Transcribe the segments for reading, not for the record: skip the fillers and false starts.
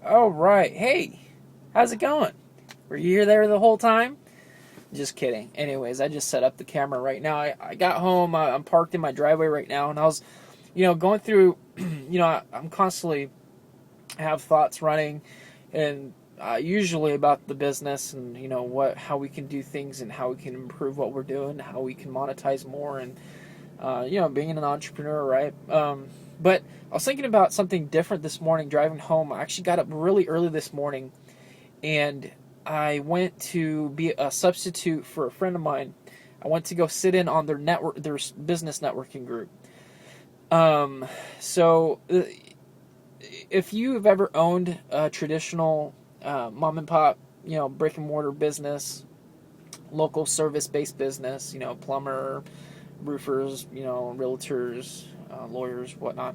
All right. Hey, how's it going? Were you there the whole time? Just kidding. Anyways, I just set up the camera right now. I got home. I'm parked in my driveway right now, and I was, going through. I'm constantly have thoughts running, and usually about the business and how we can do things and how we can improve what we're doing, how we can monetize more, and being an entrepreneur, right? But I was thinking about something different this morning driving home. I actually got up really early this morning, and I went to be a substitute for a friend of mine. I went to go sit in on their business networking group. So if you have ever owned a traditional mom and pop, brick and mortar business, local service based business, plumber, roofers, realtors, lawyers, whatnot.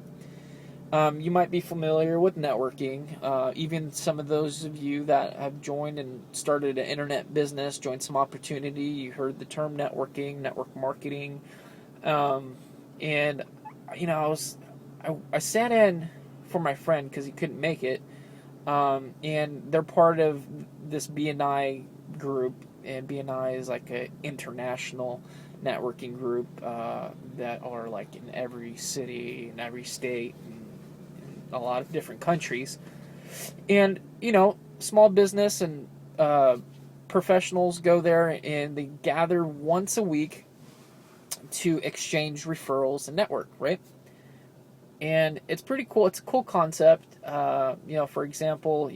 You might be familiar with networking. Even some of those of you that have joined and started an internet business, joined some opportunity. You heard the term networking, network marketing, and I sat in for my friend because he couldn't make it, and they're part of this BNI group, and BNI is like an international networking group that are like in every city, in every state, and a lot of different countries. And, small business and professionals go there and they gather once a week to exchange referrals and network, right? And it's pretty cool. It's a cool concept. For example,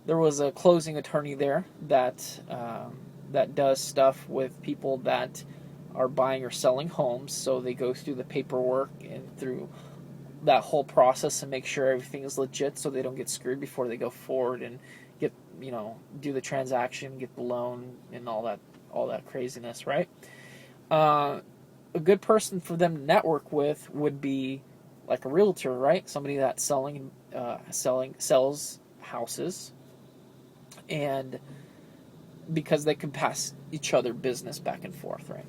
there was a closing attorney there that does stuff with people that are buying or selling homes. So they go through the paperwork and through that whole process and make sure everything is legit, so they don't get screwed before they go forward and get do the transaction, get the loan, and all that craziness, right? A good person for them to network with would be like a realtor, right? Somebody that's sells houses, and because they can pass each other business back and forth, right?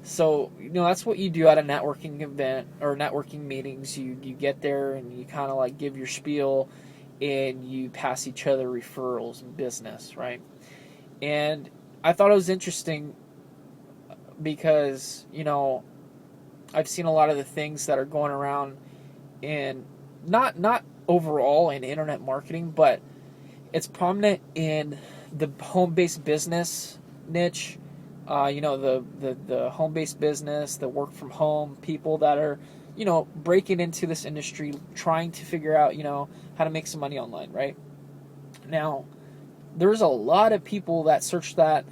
So, that's what you do at a networking event or networking meetings. You get there and you kind of like give your spiel and you pass each other referrals and business, right? And I thought it was interesting because, I've seen a lot of the things that are going around in not overall in internet marketing, but it's prominent in the home-based business niche. The home-based business, the work from home people that are, breaking into this industry, trying to figure out, how to make some money online, right? Now, there's a lot of people that search that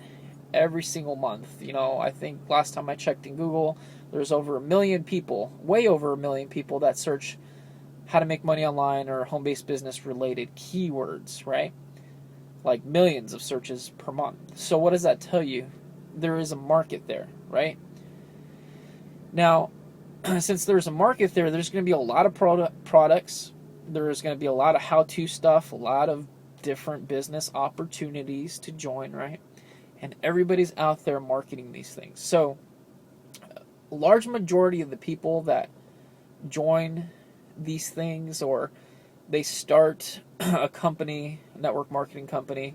every single month. I think last time I checked in Google, there's over 1 million people, way over 1 million people that search how to make money online or home-based business related keywords, right? Like millions of searches per month. So what does that tell you? There is a market there, right? Now, since there's a market there, there's going to be a lot of products. There's going to be a lot of how-to stuff, a lot of different business opportunities to join, right? And everybody's out there marketing these things. So, a large majority of the people that join these things or they start a company, a network marketing company,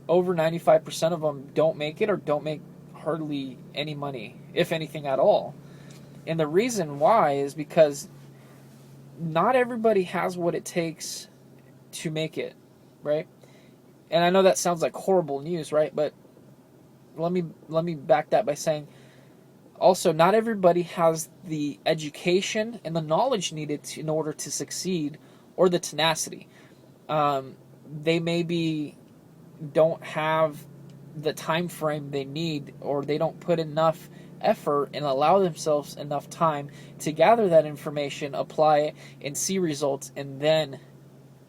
over 95% of them don't make it or don't make hardly any money, if anything at all. And the reason why is because not everybody has what it takes to make it, right? And I know that sounds like horrible news, right? But let me back that by saying also not everybody has the education and the knowledge needed in order to succeed or the tenacity. They maybe don't have the time frame they need, or they don't put enough effort and allow themselves enough time to gather that information, apply it, and see results, and then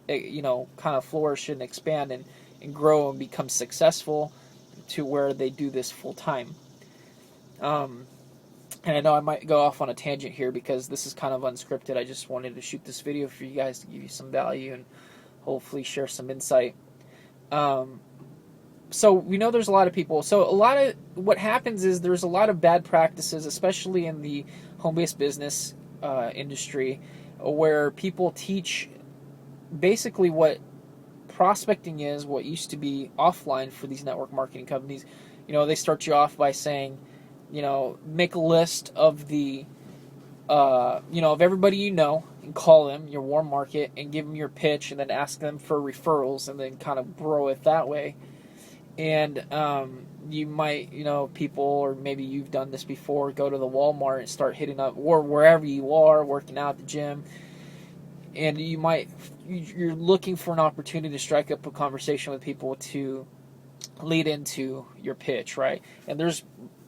kind of flourish and expand and grow and become successful to where they do this full time. And I know I might go off on a tangent here because this is kind of unscripted. I just wanted to shoot this video for you guys to give you some value and hopefully share some insight. So we know there's a lot of people. So a lot of what happens is there's a lot of bad practices, especially in the home-based business industry, where people teach basically what prospecting is, what used to be offline for these network marketing companies, they start you off by saying, make a list of the, of everybody and call them your warm market and give them your pitch and then ask them for referrals and then kind of grow it that way. And you might, people, or maybe you've done this before, go to the Walmart and start hitting up, or wherever you are, working out at the gym, and you're looking for an opportunity to strike up a conversation with people to lead into your pitch, right? And there's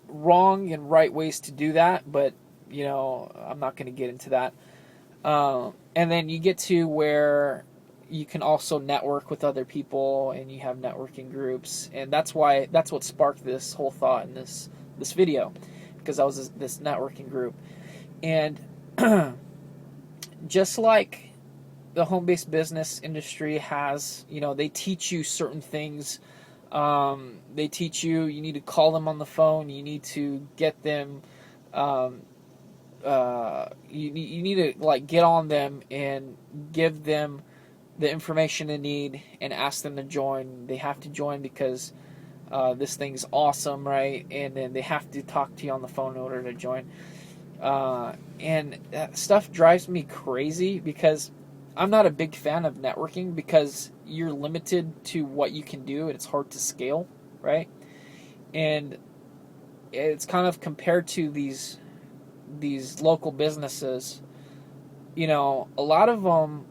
wrong and right ways to do that, but I'm not going to get into that. And then you get to where you can also network with other people, and you have networking groups, and that's what sparked this whole thought in this video, because I was this networking group. And just like the home-based business industry has, they teach you certain things. They teach you need to call them on the phone, you need to get them, you need to like get on them and give them the information they need and ask them to join. They have to join because this thing's awesome, right? And then they have to talk to you on the phone in order to join. And that stuff drives me crazy, because I'm not a big fan of networking, because you're limited to what you can do and it's hard to scale, right? And it's kind of compared to these local businesses. A lot of them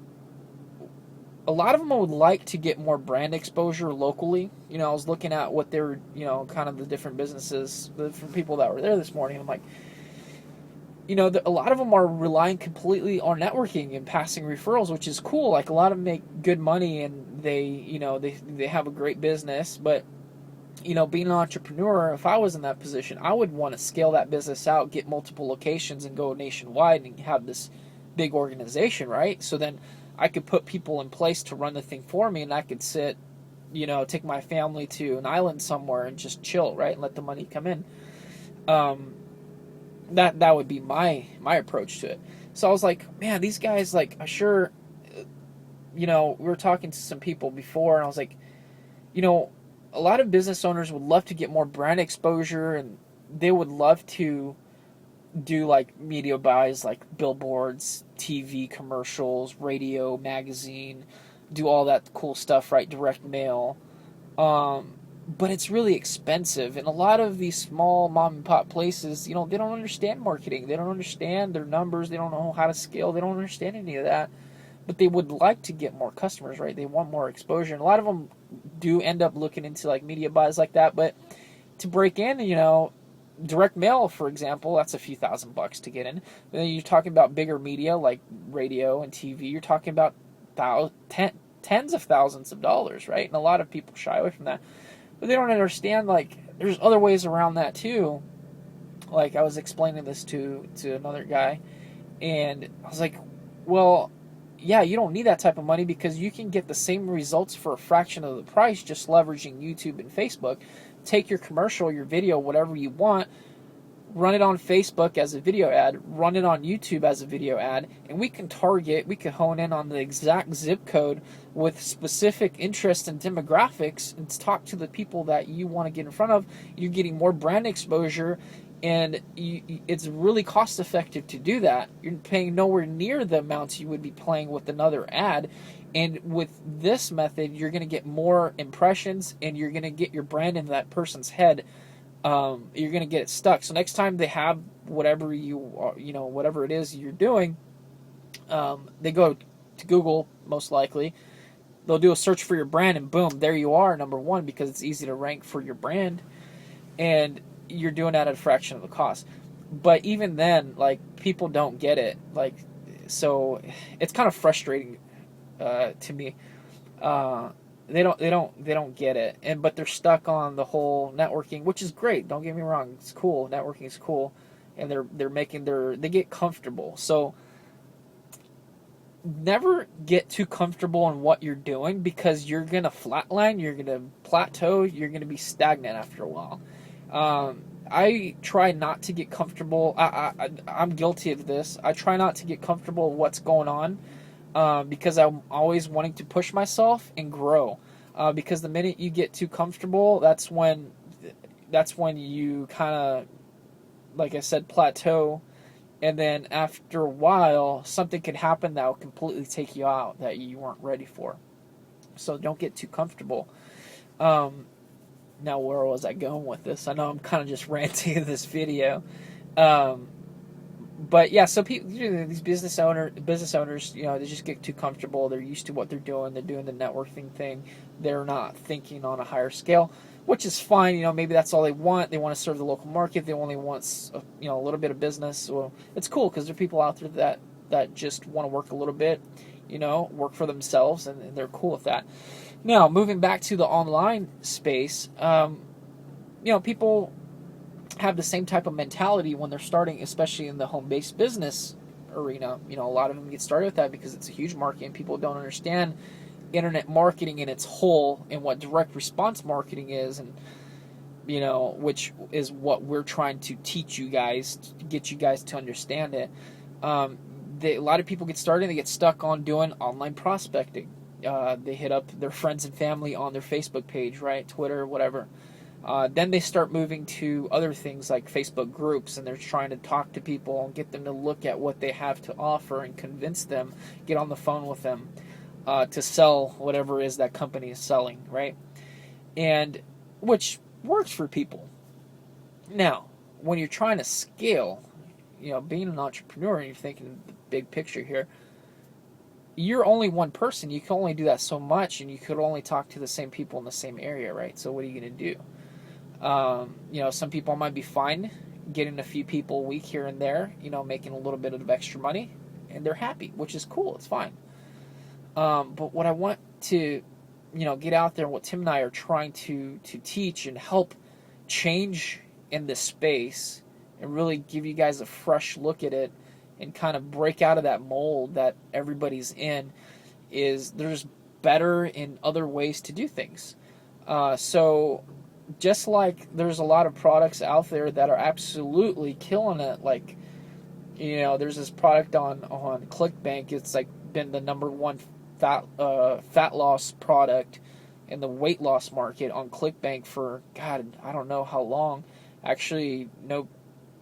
would like to get more brand exposure locally. I was looking at what they were, kind of the different businesses, the different people that were there this morning. I'm like, a lot of them are relying completely on networking and passing referrals, which is cool. Like, a lot of them make good money and they have a great business. But, being an entrepreneur, if I was in that position, I would want to scale that business out, get multiple locations, and go nationwide and have this big organization, right? So then I could put people in place to run the thing for me, and I could sit, take my family to an island somewhere and just chill, right, and let the money come in. That would be my approach to it. So I was like, man, these guys, like, we were talking to some people before, and I was like, a lot of business owners would love to get more brand exposure, and they would love to do like media buys, like billboards, TV commercials, radio, magazine, do all that cool stuff, right? Direct mail. But it's really expensive, and a lot of these small mom and pop places, they don't understand marketing. They don't understand their numbers. They don't know how to scale. They don't understand any of that. But they would like to get more customers, right? They want more exposure, and a lot of them do end up looking into like media buys like that. But to break in, direct mail, for example, that's a few $1,000s to get in. But then you're talking about bigger media like radio and TV. You're talking about tens of thousands of dollars, right? And a lot of people shy away from that. But they don't understand, like, there's other ways around that too. Like, I was explaining this to another guy, and I was like, well, yeah, you don't need that type of money, because you can get the same results for a fraction of the price just leveraging YouTube and Facebook. Take your commercial, your video, whatever you want, run it on Facebook as a video ad, run it on YouTube as a video ad, and we can hone in on the exact zip code with specific interest and demographics and talk to the people that you want to get in front of. You're getting more brand exposure, and it's really cost effective to do that. You're paying nowhere near the amounts you would be paying with another ad. And with this method, you're going to get more impressions, and you're going to get your brand into that person's head. You're going to get it stuck. So next time they have whatever whatever it is you're doing, they go to Google, most likely. They'll do a search for your brand, and boom, there you are, number one, because it's easy to rank for your brand, and you're doing that at a fraction of the cost. But even then, like, people don't get it. Like, so it's kind of frustrating to me. They don't get it, but they're stuck on the whole networking, which is great. Don't get me wrong, it's cool. Networking is cool, and they get comfortable. So never get too comfortable in what you're doing, because you're gonna flatline, you're gonna plateau, you're gonna be stagnant after a while. I try not to get comfortable. I'm guilty of this. I try not to get comfortable with what's going on. because I'm always wanting to push myself and grow. Because the minute you get too comfortable, that's when you kind of, like I said, plateau. And then after a while, something could happen that will completely take you out that you weren't ready for. So don't get too comfortable. Um, Now, where was I going with this? I know I'm kind of just ranting in this video. Um, but yeah, so people, these business owners, they just get too comfortable. They're used to what they're doing. They're doing the networking thing. They're not thinking on a higher scale, which is fine. Maybe that's all they want. They want to serve the local market. They only want a little bit of business. Well, it's cool because there are people out there that just want to work a little bit, work for themselves, and they're cool with that. Now, moving back to the online space, people have the same type of mentality when they're starting, especially in the home-based business arena. A lot of them get started with that because it's a huge market and people don't understand internet marketing in its whole and what direct response marketing is, and which is what we're trying to teach you guys to get you guys to understand it. A lot of people get started and they get stuck on doing online prospecting. They hit up their friends and family on their Facebook page, right, Twitter, whatever. Then they start moving to other things like Facebook groups, and they're trying to talk to people and get them to look at what they have to offer and convince them, get on the phone with them to sell whatever it is that company is selling, right? And which works for people. Now, when you're trying to scale, being an entrepreneur and you're thinking the big picture here, you're only one person. You can only do that so much, and you could only talk to the same people in the same area, right? So what are you going to do? Some people might be fine getting a few people a week here and there, making a little bit of extra money, and they're happy, which is cool. It's fine. But what I want to, get out there, and what Tim and I are trying to teach and help change in this space, and really give you guys a fresh look at it, and kind of break out of that mold that everybody's in, is there's better in other ways to do things. So just like there's a lot of products out there that are absolutely killing it, like, there's this product on ClickBank. It's like been the number one fat loss product in the weight loss market on ClickBank for, God, I don't know how long. Actually,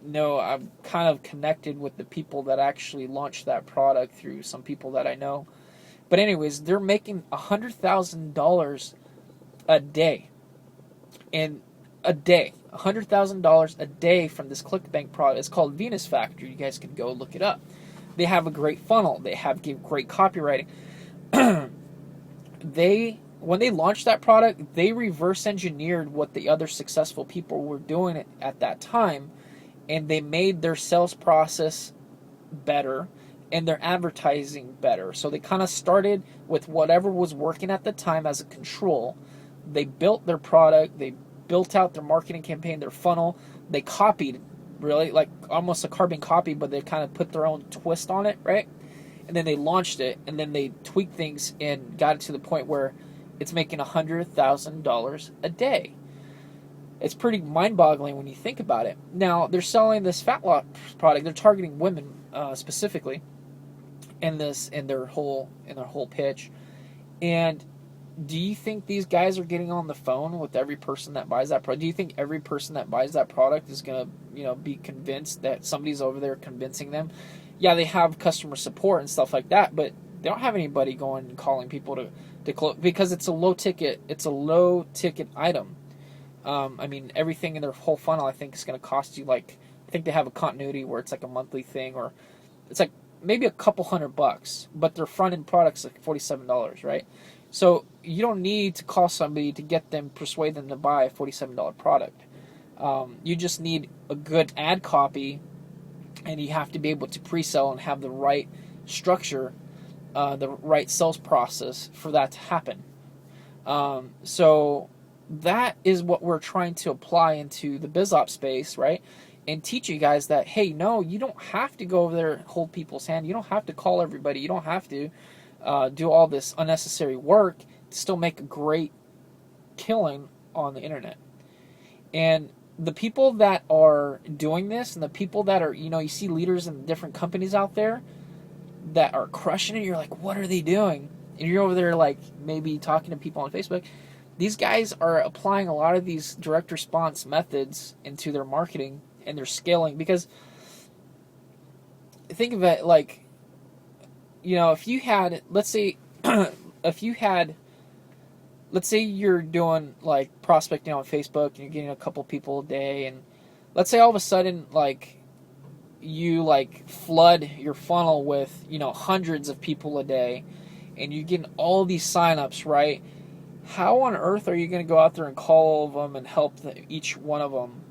no, I'm kind of connected with the people that actually launched that product through some people that I know. But anyways, they're making $100,000 a day. In a day, $100,000 a day from this ClickBank product. It's called Venus Factory. You guys can go look it up. They have a great funnel. They have great copywriting. When they launched that product, they reverse engineered what the other successful people were doing at that time, and they made their sales process better and their advertising better. So they kind of started with whatever was working at the time as a control. They built their product, they built out their marketing campaign, their funnel. They copied, really, like almost a carbon copy, but they kind of put their own twist on it, right? And then they launched it, and then they tweaked things and got it to the point where it's making $100,000 a day. It's pretty mind-boggling when you think about it. Now, they're selling this fat loss product. They're targeting women specifically in their whole pitch. And do you think these guys are getting on the phone with every person that buys that product? Do you think every person that buys that product is going to, be convinced that somebody's over there convincing them? Yeah, they have customer support and stuff like that, but they don't have anybody going and calling people to close, because it's a low ticket item. Everything in their whole funnel, I think, is going to cost you, like, I think they have a continuity where it's like a monthly thing, or it's like maybe a couple $100, but their front end product's like $47, right? So you don't need to call somebody to persuade them to buy a $47 product. You just need a good ad copy, and you have to be able to pre-sell and have the right structure, the right sales process for that to happen. So that is what we're trying to apply into the BizOps space, right? And teach you guys that, hey, no, you don't have to go over there and hold people's hand. You don't have to call everybody. You don't have to do all this unnecessary work to still make a great killing on the internet. And the people that are doing this, and the people that are, you see leaders in different companies out there, that are crushing it. You're like, what are they doing? And you're over there like maybe talking to people on Facebook. These guys are applying a lot of these direct response methods into their marketing and their scaling, because think of it like, if you had, let's say, let's say you're doing like prospecting on Facebook and you're getting a couple people a day, and let's say all of a sudden like you like flood your funnel with hundreds of people a day, and you're getting all these signups, right? How on earth are you going to go out there and call all of them and help each one of them?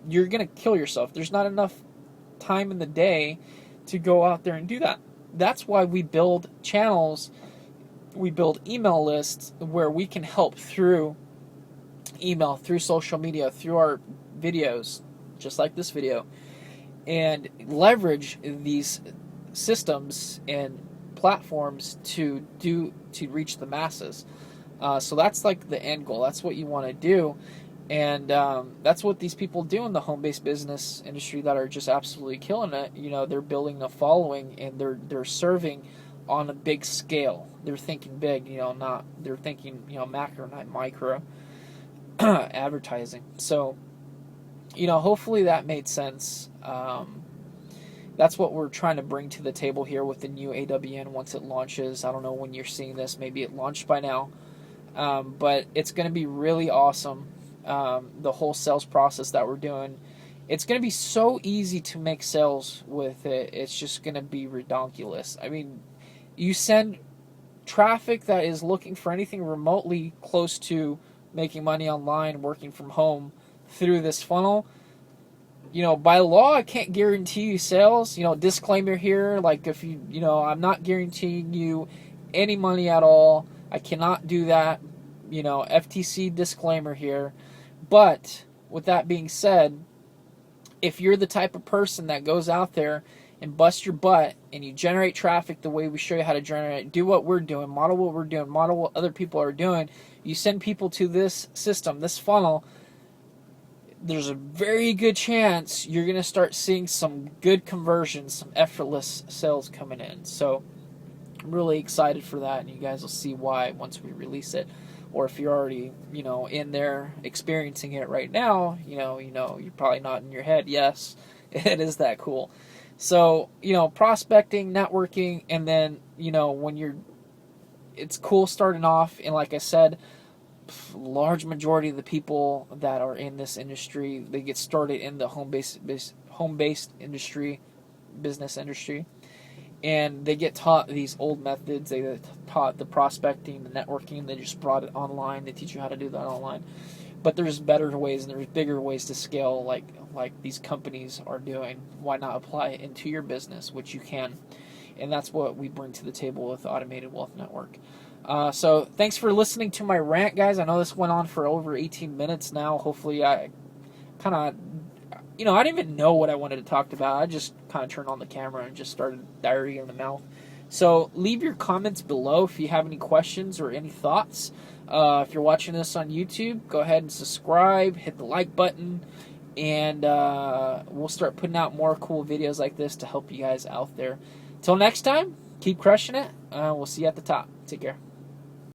You're going to kill yourself. There's not enough time in the day to go out there and do that. That's why we build channels, we build email lists where we can help through email, through social media, through our videos, just like this video, and leverage these systems and platforms to reach the masses. So that's like the end goal. That's what you want to do. And that's what these people do in the home-based business industry that are just absolutely killing it. They're building a following, and they're serving on a big scale. They're thinking big, they're thinking, macro, not micro advertising. So, hopefully that made sense. That's what we're trying to bring to the table here with the new AWN once it launches. I don't know when you're seeing this. Maybe it launched by now. But it's going to be really awesome. The whole sales process that we're doing, it's going to be so easy to make sales with it. It's just going to be redonkulous. I mean, you send traffic that is looking for anything remotely close to making money online, working from home through this funnel. By law, I can't guarantee you sales. Disclaimer here, like if I'm not guaranteeing you any money at all. I cannot do that. FTC disclaimer here. But with that being said, if you're the type of person that goes out there and busts your butt and you generate traffic the way we show you how to generate, do what we're doing, model what we're doing, model what other people are doing, you send people to this system, this funnel, there's a very good chance you're going to start seeing some good conversions, some effortless sales coming in. So I'm really excited for that, and you guys will see why once we release it. Or if you're already, in there experiencing it right now, you're probably nodding your head, yes, it is that cool. So, prospecting, networking, and then, it's cool starting off, and like I said, large majority of the people that are in this industry, they get started in the home-based industry, business industry, and they get taught these old methods. They get taught the prospecting, the networking. They just brought it online. They teach you how to do that online. But there's better ways and there's bigger ways to scale, like these companies are doing. Why not apply it into your business, which you can? And that's what we bring to the table with Automated Wealth Network. So thanks for listening to my rant, guys. I know this went on for over 18 minutes now. Hopefully I kind of, I didn't even know what I wanted to talk about. I just kind of turned on the camera and just started diarrhea in the mouth. So leave your comments below if you have any questions or any thoughts. If you're watching this on YouTube, go ahead and subscribe, hit the like button, and we'll start putting out more cool videos like this to help you guys out there. Till next time, keep crushing it. We'll see you at the top. Take care.